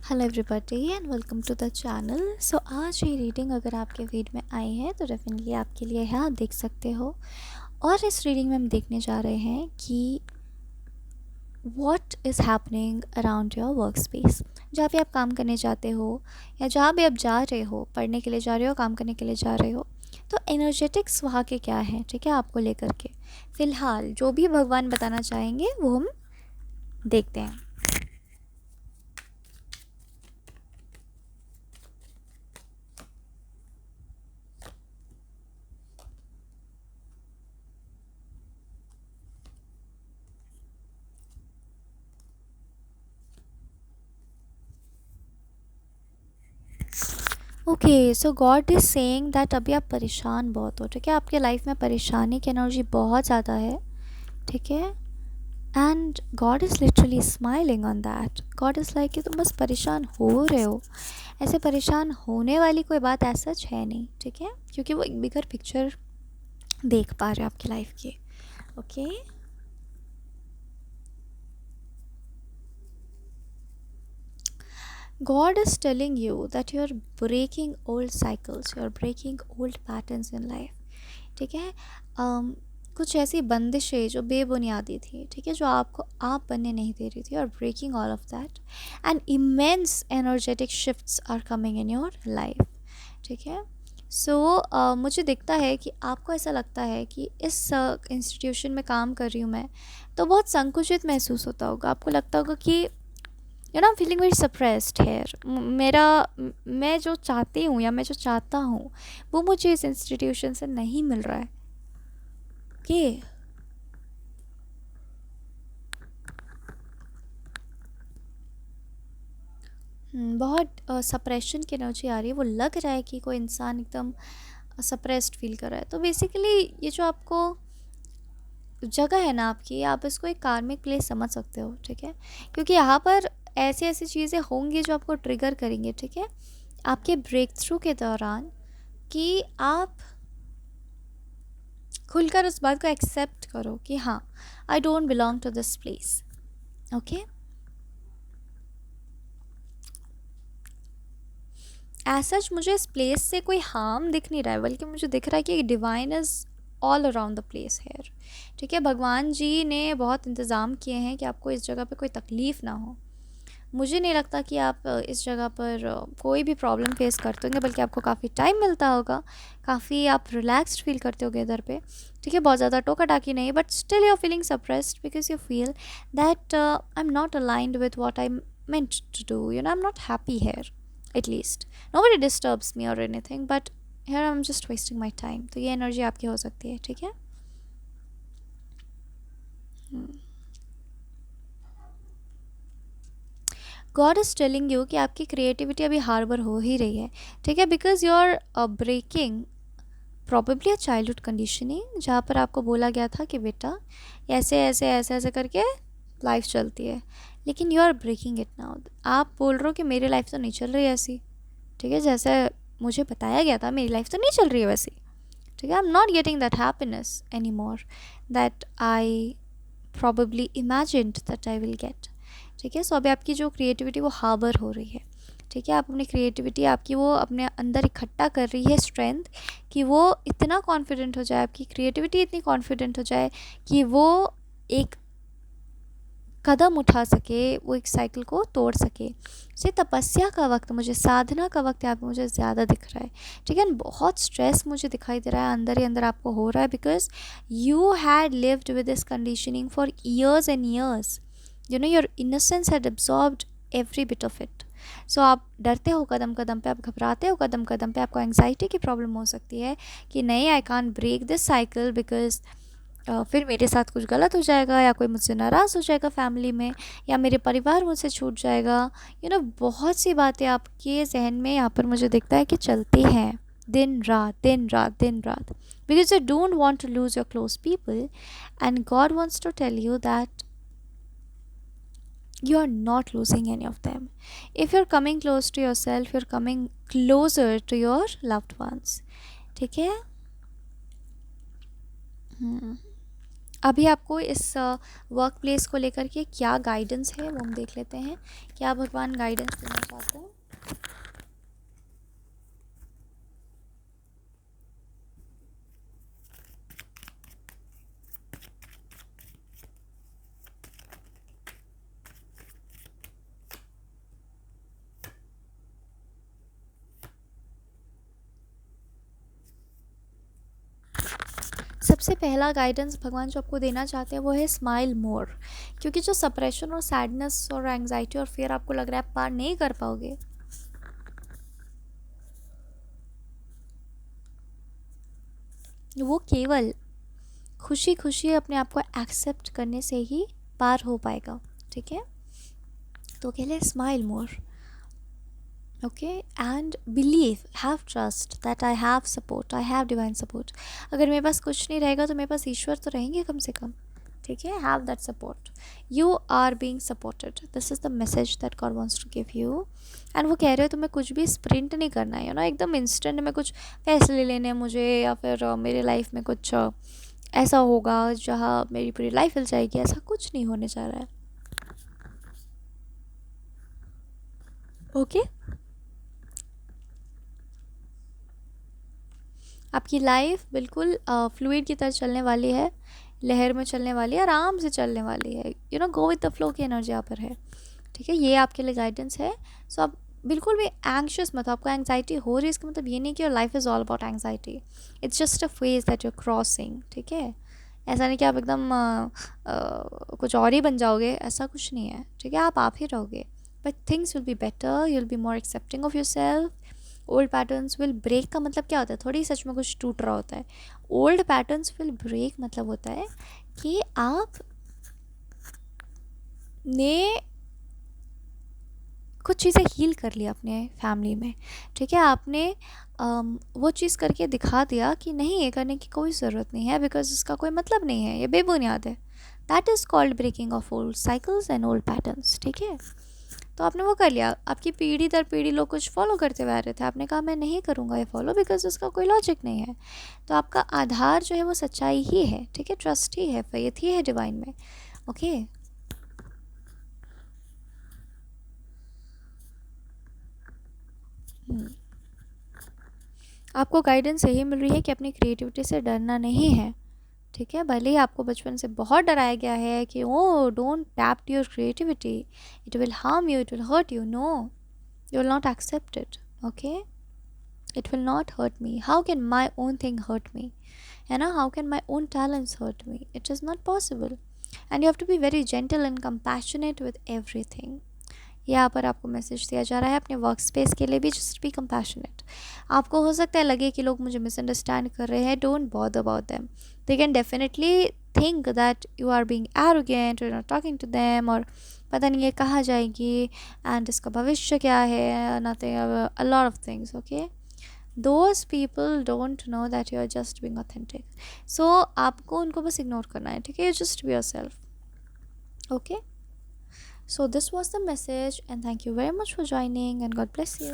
Hello everybody and welcome to the channel. So आज ये reading अगर आपके फीड में आई है तो डेफिनेटली आपके लिए है, आप देख सकते हो। और इस रीडिंग में हम देखने जा रहे हैं कि what is happening around your work space. जहाँ पे आप काम करने जाते हो या जहाँ भी आप जा रहे हो, पढ़ने के लिए जा रहे हो, काम करने के लिए जा रहे हो, तो एनर्जेटिक्स वहाँ के क्या हैं, ठीक है, आपको लेकर के फ़िलहाल जो भी भगवान बताना चाहेंगे वो हम देखते हैं। Okay, so God is saying that अभी आप परेशान बहुत हो, ठीक है, आपके लाइफ में परेशानी की एनर्जी बहुत ज़्यादा है, ठीक है। And God is literally smiling on that. God is like कि तुम बस परेशान हो रहे हो, ऐसे परेशान होने वाली कोई बात ऐसा सच है नहीं, ठीक है, क्योंकि वो एक बिगर पिक्चर देख पा रहे हो आपकी लाइफ की। Okay, God is telling you that you're breaking old cycles, you're breaking old patterns in life, ठीक है। कुछ ऐसी बंदिशें जो बेबुनियादी थी, ठीक है, जो आपको आप बनने नहीं दे रही थी, और breaking all of that and immense energetic shifts are coming in your life, ठीक है। सो मुझे दिखता है कि आपको ऐसा लगता है कि इस इंस्टीट्यूशन में काम कर रही हूँ मैं, तो बहुत संकुचित महसूस होता होगा, आपको लगता होगा कि I am feeling very suppressed here. मेरा मैं जो चाहती हूँ या मैं जो चाहता हूँ वो मुझे इस इंस्टीट्यूशन से नहीं मिल रहा है कि बहुत सप्रेशन की एनर्जी आ रही है। वो लग रहा है कि कोई इंसान एकदम सप्रेस्ड फील कर रहा है। तो बेसिकली ये जो आपको जगह है ना आपकी, आप इसको एक कार्मिक प्लेस समझ सकते हो, ठीक है, क्योंकि यहाँ पर ऐसी ऐसी चीज़ें होंगी जो आपको ट्रिगर करेंगे, ठीक है, आपके ब्रेक थ्रू के दौरान, कि आप खुलकर उस बात को एक्सेप्ट करो कि हाँ, I don't belong to this place. Okay, ऐसा मुझे इस प्लेस से कोई हार्म दिख नहीं रहा है, बल्कि मुझे दिख रहा है कि divine is all around the place here, ठीक है। भगवान जी ने बहुत इंतज़ाम किए हैं कि आपको इस जगह पे कोई तकलीफ़ ना हो। मुझे नहीं लगता कि आप इस जगह पर कोई भी प्रॉब्लम फेस करते होंगे, बल्कि आपको काफ़ी टाइम मिलता होगा, काफ़ी आप रिलैक्स्ड फील करते होगे इधर पे, ठीक है, बहुत ज़्यादा टोका टाकी नहीं, but still you are feeling suppressed because you feel that I am not aligned with what I meant to do, you know, I'm not happy here, at least nobody disturbs me or anything, but here I'm just wasting my time। तो ये energy आपकी हो सकती है, ठीक है। God is telling you कि आपकी क्रिएटिविटी अभी हार्बर हो ही रही है, ठीक है, because you are breaking probably a childhood conditioning, जहाँ पर आपको बोला गया था कि बेटा ऐसे ऐसे ऐसे ऐसे करके लाइफ चलती है, लेकिन you are breaking it now. आप बोल रहे हो कि मेरी लाइफ तो नहीं चल रही ऐसी, ठीक है, जैसे मुझे बताया गया था मेरी लाइफ तो नहीं चल रही है वैसी, ठीक है। आई am not getting that happiness any more that I probably imagined that I will get, ठीक है। सो अभी आपकी जो क्रिएटिविटी वो हार्बर हो रही है, ठीक है, आप अपनी क्रिएटिविटी आपकी वो अपने अंदर इकट्ठा कर रही है स्ट्रेंथ, कि वो इतना कॉन्फिडेंट हो जाए, आपकी क्रिएटिविटी इतनी कॉन्फिडेंट हो जाए कि वो एक कदम उठा सके, वो एक साइकिल को तोड़ सके। से तपस्या का वक्त, मुझे साधना का वक्त यहाँ पे मुझे ज़्यादा दिख रहा है, ठीक है। बहुत स्ट्रेस मुझे दिखाई दे रहा है, अंदर ही अंदर आपको हो रहा है, because you had lived with this conditioning for years and years, you know, your innocence had absorbed every bit of it. So आप डरते हो कदम कदम पे, आप घबराते हो कदम कदम पे, आपको एंग्जाइटी की प्रॉब्लम हो सकती है कि नहीं, I can't break this cycle because फिर मेरे साथ कुछ गलत हो जाएगा, या कोई मुझसे नाराज़ हो जाएगा फैमिली में, या मेरे परिवार मुझसे छूट जाएगा, यू नो, बहुत सी बातें आपके जहन में यहाँ पर मुझे दिखता है कि चलती हैं दिन रात दिन रात दिन रात, because you don't want to lose your close people, and God wants to tell you that you are not losing any of them. If you're coming close to yourself, you're coming closer to your loved ones, ठीक है। अभी आपको इस work place को लेकर के क्या guidance है वो हम देख लेते हैं, क्या भगवान गाइडेंस देना चाहते हैं। सबसे पहला गाइडेंस भगवान जो आपको देना चाहते हैं वो है स्माइल मोर, क्योंकि जो सप्रेशन और सैडनेस और एंग्जाइटी और फियर आपको लग रहा है आप पार नहीं कर पाओगे, वो केवल खुशी खुशी अपने आप को एक्सेप्ट करने से ही पार हो पाएगा। ठीक है, तो के लिए smile more, okay, and believe, have trust that I have support, I have divine support. अगर मेरे पास कुछ नहीं रहेगा तो मेरे पास ईश्वर तो रहेंगे कम से कम। ठीक है, have that support, you are being supported, this is the message that God wants to give you. And वो कह रहे हो तुम्हें कुछ भी स्प्रिंट नहीं करना है, एकदम इंस्टेंट में कुछ फैसले लेने हैं मुझे, या फिर मेरे लाइफ में कुछ ऐसा होगा जहाँ मेरी पूरी लाइफ हिल जाएगी, ऐसा कुछ नहीं होने जा रहा है। ओके, आपकी लाइफ बिल्कुल फ्लूइड की तरह चलने वाली है, लहर में चलने वाली है, आराम से चलने वाली है। गो विद द फ्लो की एनर्जी यहाँ पर है। ठीक है, ये आपके लिए गाइडेंस है। सो आप बिल्कुल भी एंग्शियस मत हो, आपको एंग्जाइटी हो रही है इसका मतलब ये नहीं कि your life is all about anxiety, it's just a phase that you crossing. ठीक है, ऐसा नहीं कि आप एकदम कुछ और ही बन जाओगे, ऐसा कुछ नहीं है। ठीक है, आप ही रहोगे, but things will be better, you will be more accepting of yourself. Old patterns will break का मतलब क्या होता है, थोड़ी सच में कुछ टूट रहा होता है। ओल्ड पैटर्न्स विल ब्रेक मतलब होता है कि आप ने कुछ चीज़ें हील कर लिया अपने फैमिली में। ठीक है, आपने वो चीज़ करके दिखा दिया कि नहीं, ये करने की कोई ज़रूरत नहीं है, बिकॉज इसका कोई मतलब नहीं है, ये बेबुनियाद है। That is called breaking of old cycles and old patterns. ठीक है, तो आपने वो कर लिया। आपकी पीढ़ी दर पीढ़ी लोग कुछ फॉलो करते हुए आ रहे थे, आपने कहा मैं नहीं करूँगा ये फॉलो, बिकॉज उसका कोई लॉजिक नहीं है। तो आपका आधार जो है वो सच्चाई ही है। ठीक है, ट्रस्ट ही है, फेथ ही है डिवाइन में। ओके, आपको गाइडेंस यही मिल रही है कि अपनी क्रिएटिविटी से डरना नहीं है। ठीक है, भले ही आपको बचपन से बहुत डराया गया है कि oh don't tap your creativity, it will harm you, it will hurt you. No, you will not accept it. Okay, it will not hurt me, how can my own thing hurt me, है ना, how can my own talents hurt me, it is not possible. And you have to be very gentle and compassionate with everything. यहाँ पर आपको message दिया जा रहा है अपने वर्क स्पेस के लिए भी, जस्ट बी कंपैशनेट। आपको हो सकता है लगे कि लोग मुझे मिसअंडरस्टैंड कर रहे हैं, don't bother about them, they can definitely think that you are being arrogant, you are not talking to them, और पता नहीं ये कहाँ जाएगी एंड इसका भविष्य क्या है, nothing, a lot of things. Okay, those people don't know that you are just being authentic. So आपको उनको बस इग्नोर करना है। ठीक है, you just be yourself. Okay, so this was the message, and thank you very much for joining, and God bless you.